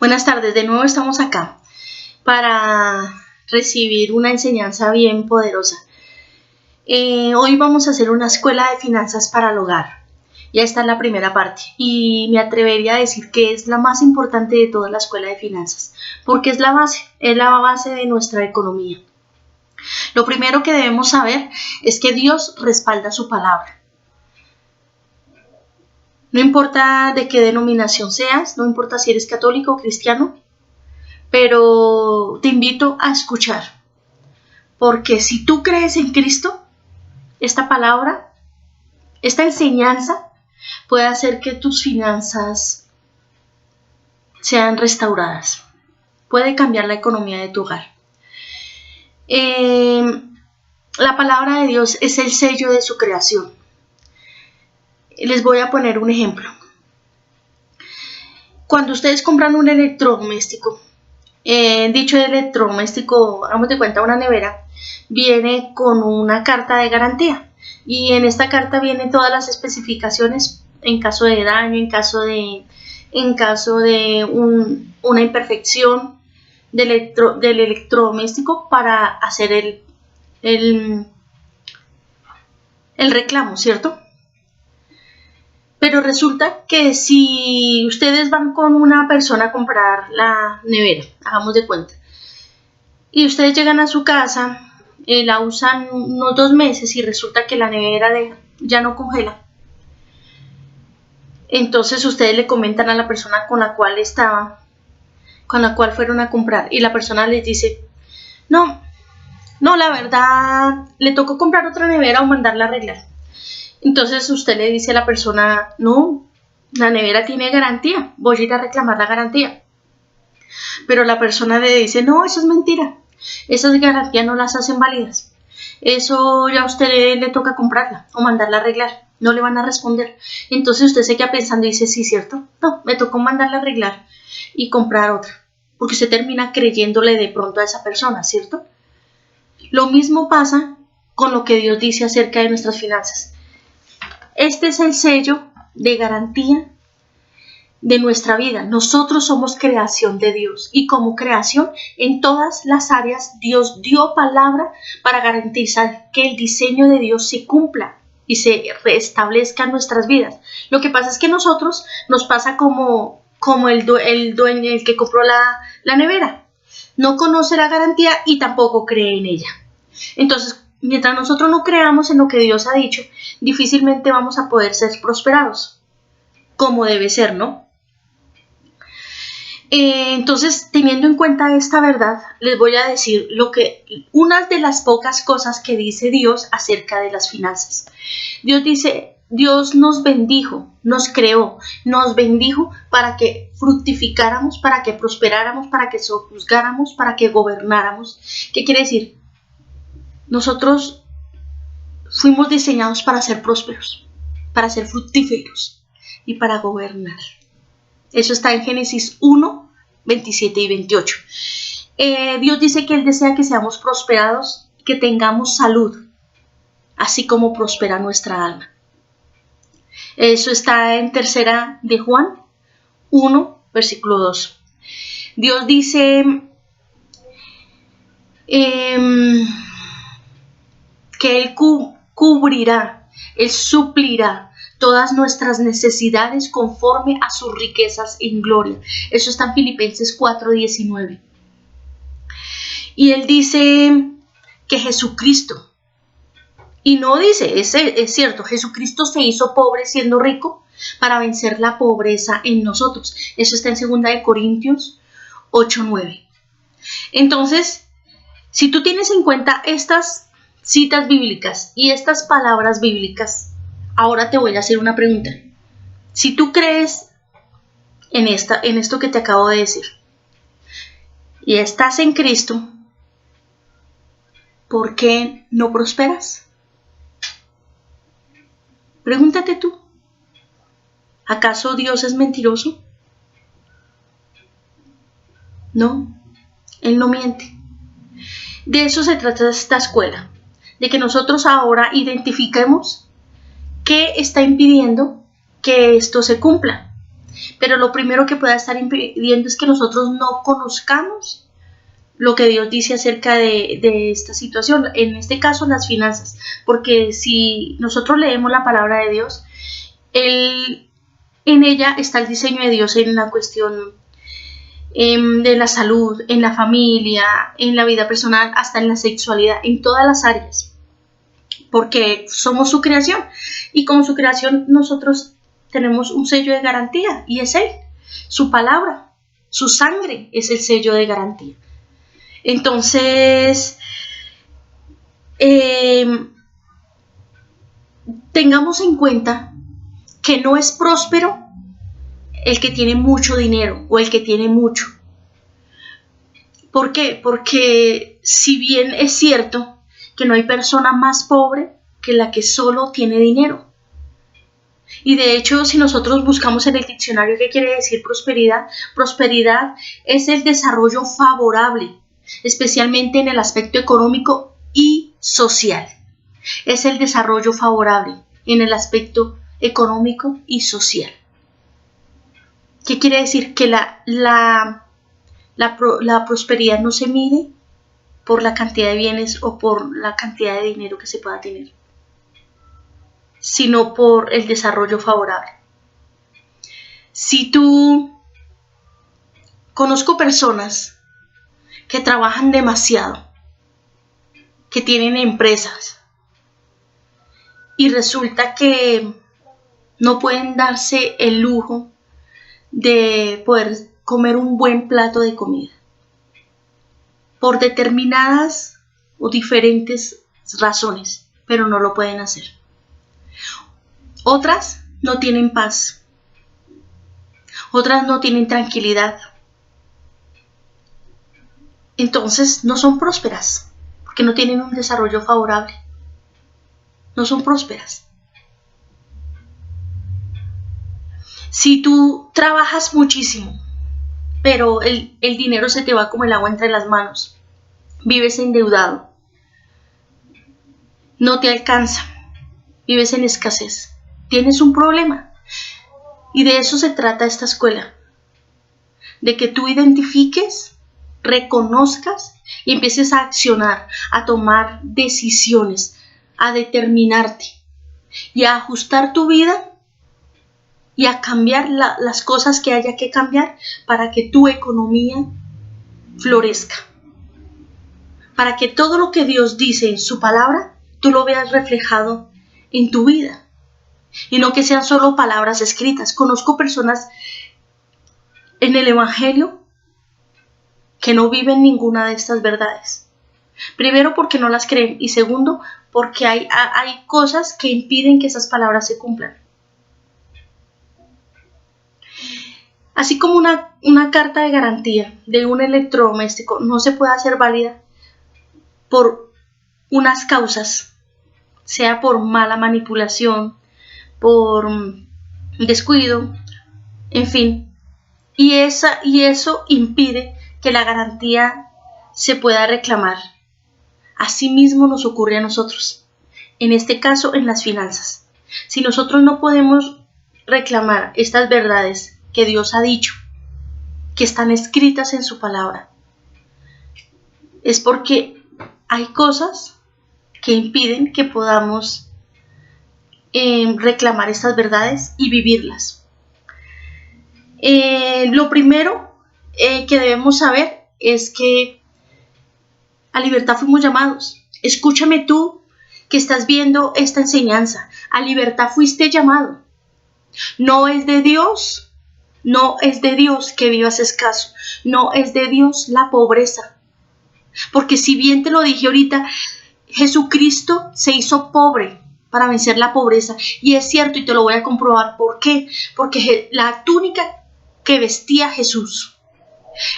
Buenas tardes, de nuevo estamos acá para recibir una enseñanza bien poderosa. Hoy vamos a hacer una escuela de finanzas para el hogar. Ya está en la primera parte y me atrevería a decir que es la más importante de toda la escuela de finanzas, porque es la base de nuestra economía. Lo primero que debemos saber es que Dios respalda su palabra. No importa de qué denominación seas, no importa si eres católico o cristiano, pero te invito a escuchar, porque si tú crees en Cristo, esta palabra, esta enseñanza puede hacer que tus finanzas sean restauradas, puede cambiar la economía de tu hogar. La palabra de Dios es el sello de su creación. Les voy a poner un ejemplo. Cuando ustedes compran un electrodoméstico, dicho electrodoméstico, hagamos de cuenta una nevera, viene con una carta de garantía y en esta carta vienen todas las especificaciones en caso de daño, en caso de una imperfección del electrodoméstico para hacer el reclamo, ¿cierto? Pero resulta que si ustedes van con una persona a comprar la nevera, hagamos de cuenta, y ustedes llegan a su casa, la usan unos 2 meses y resulta que la nevera ya no congela, entonces ustedes le comentan a la persona con la cual fueron a comprar, y la persona les dice, no, la verdad, le tocó comprar otra nevera o mandarla a arreglar. Entonces usted le dice a la persona, no, la nevera tiene garantía, voy a ir a reclamar la garantía. Pero la persona le dice, no, eso es mentira, esas garantías no las hacen válidas. Eso ya a usted le toca comprarla o mandarla a arreglar, no le van a responder. Entonces usted se queda pensando y dice, sí, ¿cierto? No, me tocó mandarla a arreglar y comprar otra, porque usted termina creyéndole de pronto a esa persona, ¿cierto? Lo mismo pasa con lo que Dios dice acerca de nuestras finanzas. Este es el sello de garantía de nuestra vida. Nosotros somos creación de Dios y como creación en todas las áreas Dios dio palabra para garantizar que el diseño de Dios se cumpla y se restablezca en nuestras vidas. Lo que pasa es que nosotros nos pasa como el dueño, el que compró la nevera. No conoce la garantía y tampoco cree en ella. Entonces, mientras nosotros no creamos en lo que Dios ha dicho, difícilmente vamos a poder ser prosperados, como debe ser, ¿no? Entonces, teniendo en cuenta esta verdad, les voy a decir unas de las pocas cosas que dice Dios acerca de las finanzas. Dios dice, Dios nos bendijo, nos creó, nos bendijo para que fructificáramos, para que prosperáramos, para que sojuzgáramos, para que gobernáramos. ¿Qué quiere decir? Nosotros fuimos diseñados para ser prósperos, para ser fructíferos y para gobernar. Eso está en Génesis 1, 27 y 28. Dios dice que Él desea que seamos prosperados, que tengamos salud, así como prospera nuestra alma. Eso está en 3 de Juan 1, versículo 2. Dios dice que Él cubrirá, Él suplirá todas nuestras necesidades conforme a sus riquezas en gloria. Eso está en Filipenses 4:19. Y Él dice que Jesucristo, y no dice, es cierto, Jesucristo se hizo pobre siendo rico para vencer la pobreza en nosotros. Eso está en 2 de Corintios 8:9. Entonces, si tú tienes en cuenta estas citas bíblicas y estas palabras bíblicas, ahora te voy a hacer una pregunta. Si tú crees en esto que te acabo de decir y estás en Cristo, ¿por qué no prosperas? Pregúntate tú. ¿Acaso Dios es mentiroso? No, Él no miente. De eso se trata esta escuela, de que nosotros ahora identifiquemos qué está impidiendo que esto se cumpla. Pero lo primero que pueda estar impidiendo es que nosotros no conozcamos lo que Dios dice acerca de esta situación, en este caso las finanzas, porque si nosotros leemos la palabra de Dios, en ella está el diseño de Dios en la cuestión de la salud, en la familia, en la vida personal, hasta en la sexualidad, en todas las áreas, porque somos su creación y como su creación nosotros tenemos un sello de garantía y es Él, su palabra, su sangre es el sello de garantía. Entonces, tengamos en cuenta que no es próspero el que tiene mucho dinero o el que tiene mucho. ¿Por qué? Porque si bien es cierto que no hay persona más pobre que la que solo tiene dinero. Y de hecho, si nosotros buscamos en el diccionario qué quiere decir prosperidad, prosperidad es el desarrollo favorable, especialmente en el aspecto económico y social. Es el desarrollo favorable en el aspecto económico y social. ¿Qué quiere decir? Que la prosperidad no se mide por la cantidad de bienes o por la cantidad de dinero que se pueda tener, sino por el desarrollo favorable. Si tú conozco personas que trabajan demasiado, que tienen empresas y resulta que no pueden darse el lujo de poder comer un buen plato de comida por determinadas o diferentes razones, pero no lo pueden hacer. Otras no tienen paz, otras no tienen tranquilidad. Entonces no son prósperas, porque no tienen un desarrollo favorable. No son prósperas. Si tú trabajas muchísimo, pero el dinero se te va como el agua entre las manos, vives endeudado, no te alcanza, vives en escasez, tienes un problema. Y de eso se trata esta escuela, de que tú identifiques, reconozcas y empieces a accionar, a tomar decisiones, a determinarte y a ajustar tu vida y a cambiar las cosas que haya que cambiar para que tu economía florezca. Para que todo lo que Dios dice en su palabra, tú lo veas reflejado en tu vida. Y no que sean solo palabras escritas. Conozco personas en el Evangelio que no viven ninguna de estas verdades. Primero porque no las creen y segundo porque hay cosas que impiden que esas palabras se cumplan. Así como una carta de garantía de un electrodoméstico no se puede hacer válida por unas causas, sea por mala manipulación, por descuido, en fin, y eso impide que la garantía se pueda reclamar. Asimismo nos ocurre a nosotros, en este caso en las finanzas. Si nosotros no podemos reclamar estas verdades que Dios ha dicho, que están escritas en su palabra, es porque hay cosas que impiden que podamos reclamar estas verdades y vivirlas. Lo primero que debemos saber es que a libertad fuimos llamados. Escúchame tú que estás viendo esta enseñanza. A libertad fuiste llamado. No es de Dios que vivas escaso. No es de Dios la pobreza. Porque si bien te lo dije ahorita, Jesucristo se hizo pobre para vencer la pobreza. Y es cierto y te lo voy a comprobar. ¿Por qué? Porque la túnica que vestía Jesús,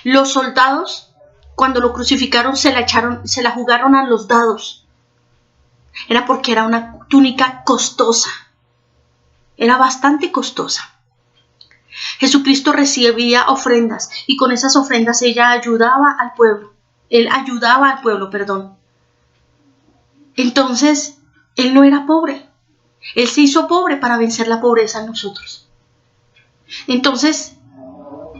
los soldados cuando lo crucificaron se la jugaron a los dados. Era porque era una túnica costosa. Era bastante costosa. Jesucristo recibía ofrendas y con esas ofrendas Él ayudaba al pueblo. Entonces, Él no era pobre. Él se hizo pobre para vencer la pobreza en nosotros. Entonces,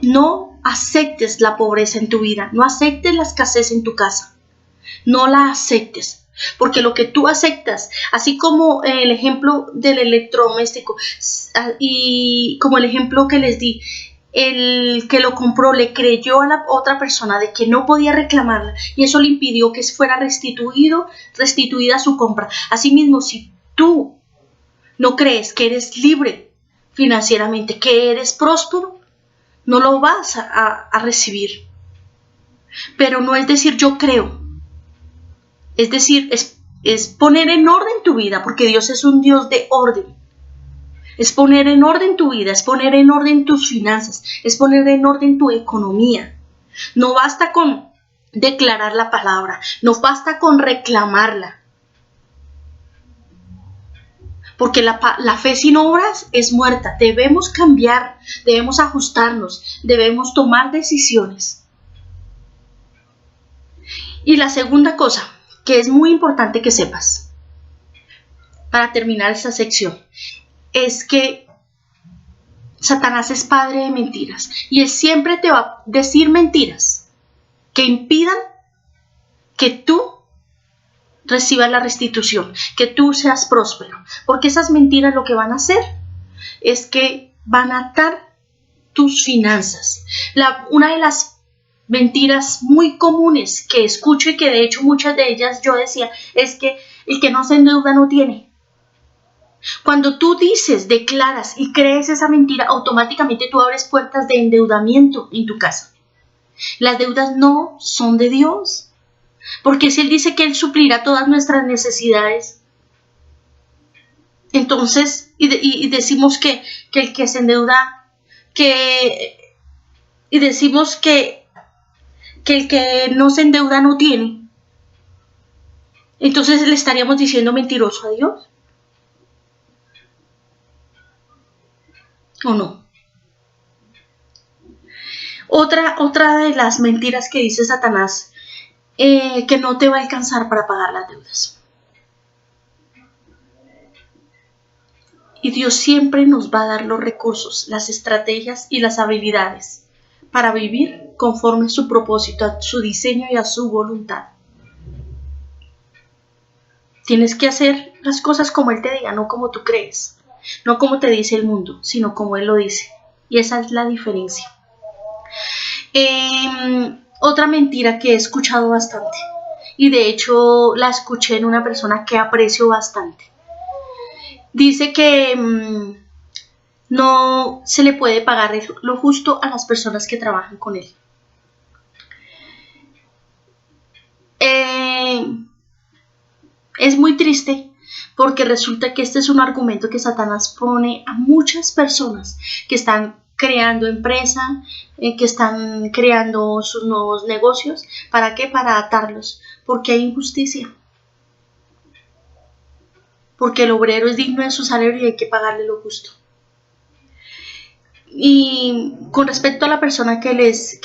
no aceptes la pobreza en tu vida, no aceptes la escasez en tu casa, no la aceptes, porque lo que tú aceptas, así como el ejemplo del electrodoméstico y como el ejemplo que les di, el que lo compró le creyó a la otra persona de que no podía reclamarla y eso le impidió que fuera restituida su compra. Asimismo, si tú no crees que eres libre financieramente, que eres próspero, no lo vas a recibir. Pero no es decir yo creo, es decir, es poner en orden tu vida, porque Dios es un Dios de orden. Es poner en orden tu vida, es poner en orden tus finanzas, es poner en orden tu economía. No basta con declarar la palabra, no basta con reclamarla. Porque la fe sin obras es muerta. Debemos cambiar, debemos ajustarnos, debemos tomar decisiones. Y la segunda cosa, que es muy importante que sepas, para terminar esta sección, es que Satanás es padre de mentiras y él siempre te va a decir mentiras que impidan que tú recibas la restitución, que tú seas próspero, porque esas mentiras lo que van a hacer es que van a atar tus finanzas. Una de las mentiras muy comunes que escucho y que de hecho muchas de ellas yo decía es que el que no se endeuda no tiene. Cuando tú dices, declaras y crees esa mentira, automáticamente tú abres puertas de endeudamiento en tu casa. Las deudas no son de Dios, porque si Él dice que Él suplirá todas nuestras necesidades, entonces, y decimos que el que se endeuda, y decimos que el que no se endeuda no tiene, entonces le estaríamos diciendo mentiroso a Dios. ¿O no? Otra de las mentiras que dice Satanás, que no te va a alcanzar para pagar las deudas. Y Dios siempre nos va a dar los recursos, las estrategias y las habilidades para vivir conforme a su propósito, a su diseño y a su voluntad. Tienes que hacer las cosas como Él te diga, no como tú crees, no como te dice el mundo, sino como Él lo dice. Y esa es la diferencia. Otra mentira que he escuchado bastante, y de hecho la escuché en una persona que aprecio bastante. Dice que no se le puede pagar lo justo a las personas que trabajan con él. Es muy triste porque resulta que este es un argumento que Satanás pone a muchas personas que están creando empresa, que están creando sus nuevos negocios. ¿Para qué? Para atarlos, porque hay injusticia. Porque el obrero es digno de su salario y hay que pagarle lo justo. Y con respecto a la persona que les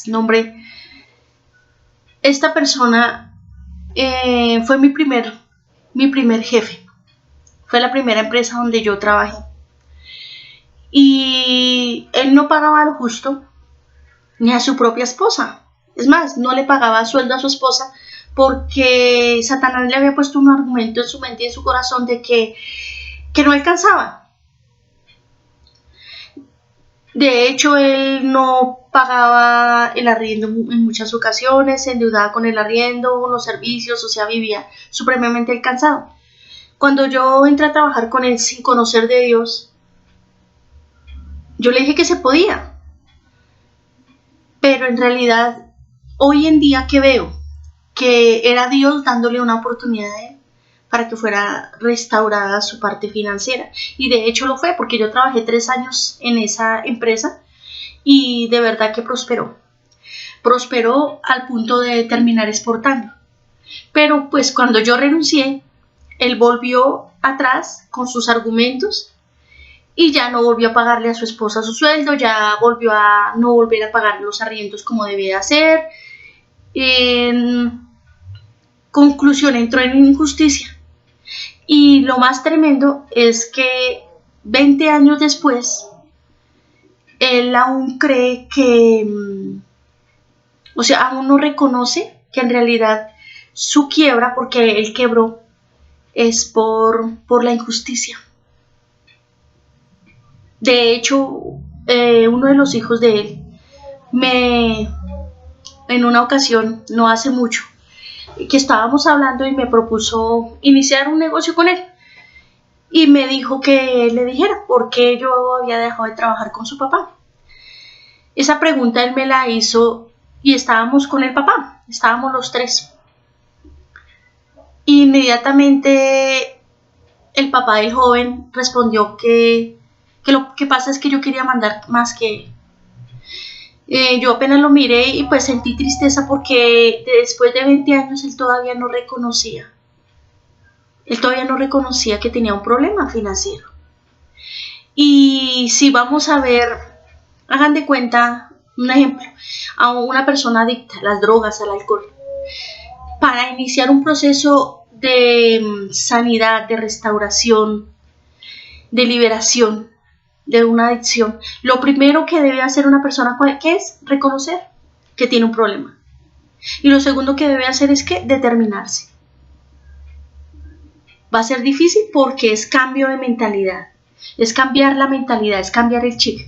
nombré, esta persona fue mi primer jefe. Fue la primera empresa donde yo trabajé. Y él no pagaba lo justo ni a su propia esposa. Es más, no le pagaba sueldo a su esposa porque Satanás le había puesto un argumento en su mente y en su corazón de que no alcanzaba. De hecho, él no pagaba el arriendo en muchas ocasiones, se endeudaba con el arriendo, con los servicios, o sea, vivía supremamente alcanzado. Cuando yo entré a trabajar con él sin conocer de Dios, yo le dije que se podía, pero en realidad, hoy en día que veo que era Dios dándole una oportunidad a él para que fuera restaurada su parte financiera. Y de hecho lo fue, porque yo trabajé 3 años en esa empresa y de verdad que prosperó. Prosperó al punto de terminar exportando. Pero pues cuando yo renuncié, él volvió atrás con sus argumentos y ya no volvió a pagarle a su esposa su sueldo, ya volvió a no volver a pagar los arriendos como debía hacer. En conclusión, entró en injusticia. Y lo más tremendo es que 20 años después, él aún cree que, o sea, aún no reconoce que en realidad su quiebra, porque él quebró, es por la injusticia. De hecho, uno de los hijos de él en una ocasión, no hace mucho, que estábamos hablando y me propuso iniciar un negocio con él. Y me dijo que le dijera por qué yo había dejado de trabajar con su papá. Esa pregunta él me la hizo y estábamos con el papá, estábamos los tres. Inmediatamente el papá del joven respondió que lo que pasa es que yo quería mandar más que él. Yo apenas lo miré y pues sentí tristeza porque después de 20 años él todavía no reconocía. Él todavía no reconocía que tenía un problema financiero. Y si vamos a ver, hagan de cuenta, un ejemplo, a una persona adicta a las drogas, al alcohol, para iniciar un proceso de sanidad, de restauración, de liberación de una adicción, lo primero que debe hacer una persona, ¿qué es? Reconocer que tiene un problema. Y lo segundo que debe hacer es que determinarse. Va a ser difícil porque es cambio de mentalidad, es cambiar la mentalidad, es cambiar el chip.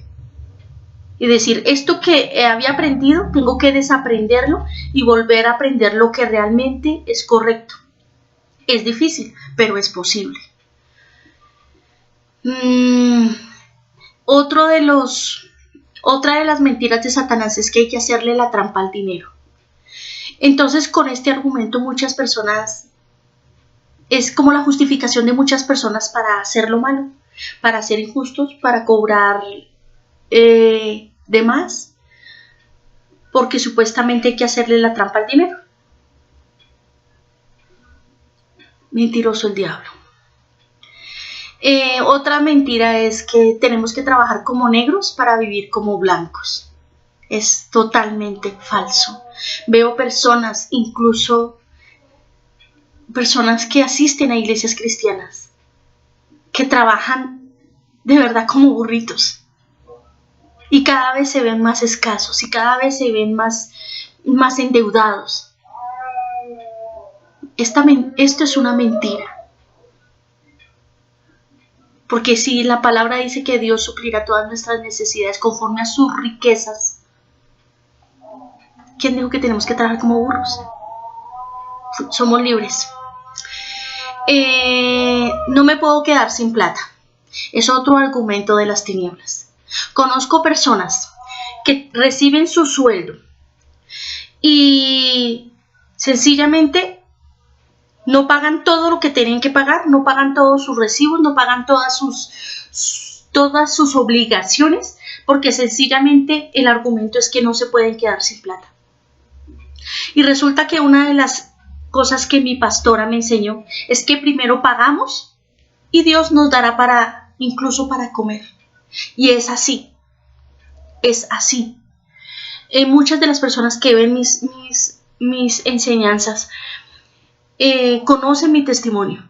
Y decir, esto que había aprendido, tengo que desaprenderlo y volver a aprender lo que realmente es correcto. Es difícil, pero es posible. Otra de las mentiras de Satanás es que hay que hacerle la trampa al dinero. Entonces, con este argumento muchas personas, es como la justificación de muchas personas para hacer lo malo, para ser injustos, para cobrar de más, porque supuestamente hay que hacerle la trampa al dinero. Mentiroso el diablo. Otra mentira es que tenemos que trabajar como negros para vivir como blancos. Es totalmente falso. Veo personas, incluso personas que asisten a iglesias cristianas, que trabajan de verdad como burritos. Y cada vez se ven más escasos y cada vez se ven más endeudados. Esto es una mentira. Porque si la palabra dice que Dios suplirá todas nuestras necesidades conforme a sus riquezas, ¿quién dijo que tenemos que trabajar como burros? Somos libres. No me puedo quedar sin plata. Es otro argumento de las tinieblas. Conozco personas que reciben su sueldo y sencillamente no pagan todo lo que tienen que pagar, no pagan todos sus recibos, no pagan todas sus obligaciones, porque sencillamente el argumento es que no se pueden quedar sin plata. Y resulta que una de las cosas que mi pastora me enseñó es que primero pagamos y Dios nos dará incluso para comer. Y es así. Es así. Muchas de las personas que ven mis enseñanzas conocen mi testimonio.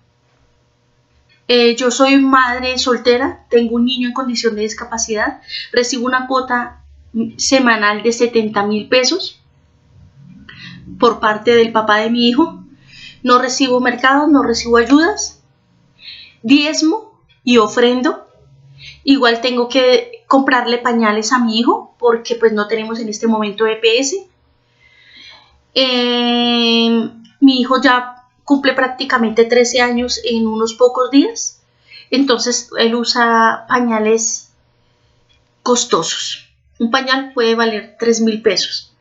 Yo soy madre soltera, tengo un niño en condición de discapacidad, recibo una cuota semanal de 70,000 pesos por parte del papá de mi hijo. No recibo mercados, no recibo ayudas, diezmo y ofrendo. Igual tengo que comprarle pañales a mi hijo porque pues no tenemos en este momento EPS. Mi hijo ya cumple prácticamente 13 años en unos pocos días. Entonces él usa pañales costosos. Un pañal puede valer 3,000 pesos.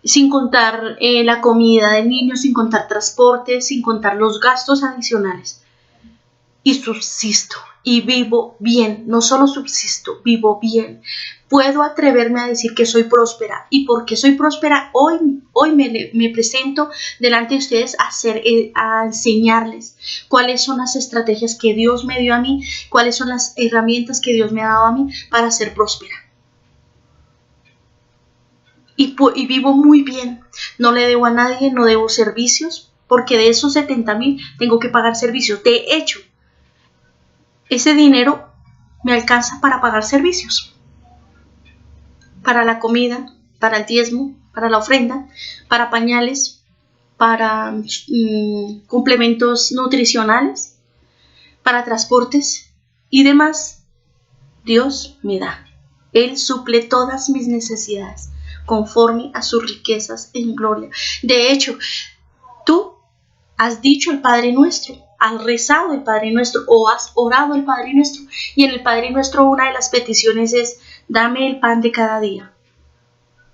Sin contar la comida del niño, sin contar transporte, sin contar los gastos adicionales. Y subsisto y vivo bien. No solo subsisto, vivo bien. Puedo atreverme a decir que soy próspera. Y porque soy próspera, hoy me presento delante de ustedes a enseñarles cuáles son las estrategias que Dios me dio a mí, cuáles son las herramientas que Dios me ha dado a mí para ser próspera. Y vivo muy bien. No le debo a nadie, no debo servicios, porque de esos 70,000 tengo que pagar servicios. De hecho, ese dinero me alcanza para pagar servicios, para la comida, para el diezmo, para la ofrenda, para pañales, para complementos nutricionales, para transportes y demás. Dios me da. Él suple todas mis necesidades conforme a sus riquezas en gloria. De hecho, tú has dicho el Padre Nuestro, has rezado el Padre Nuestro o has orado el Padre Nuestro. Y en el Padre Nuestro una de las peticiones es: dame el pan de cada día.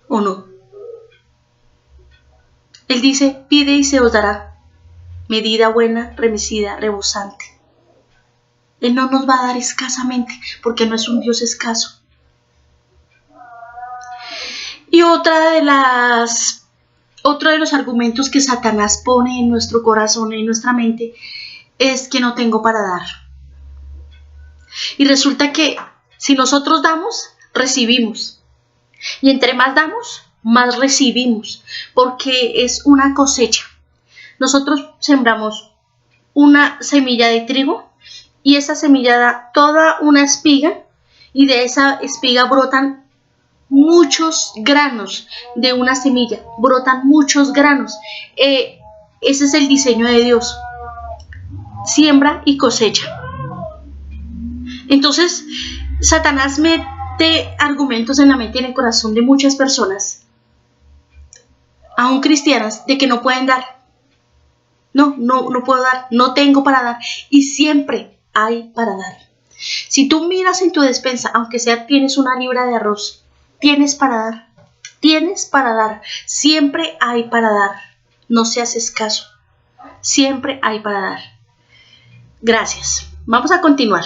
¿O no? Él dice: pide y se os dará, medida buena, remecida, rebosante. Él no nos va a dar escasamente, porque no es un Dios escaso. Y otro de los argumentos que Satanás pone en nuestro corazón, en nuestra mente, es que no tengo para dar. Y resulta que si nosotros damos, recibimos. Y entre más damos, más recibimos, porque es una cosecha. Nosotros sembramos una semilla de trigo y esa semilla da toda una espiga, y de esa espiga brotan muchos granos. De una semilla brotan muchos granos. Ese es el diseño de Dios: siembra y cosecha. Entonces Satanás mete argumentos en la mente y en el corazón de muchas personas, aún cristianas, de que no pueden dar. No puedo dar, no tengo para dar. Y siempre hay para dar. Si tú miras en tu despensa, aunque sea tienes una libra de arroz, tienes para dar. Tienes para dar. Siempre hay para dar. No seas escaso. Siempre hay para dar. Gracias. Vamos a continuar.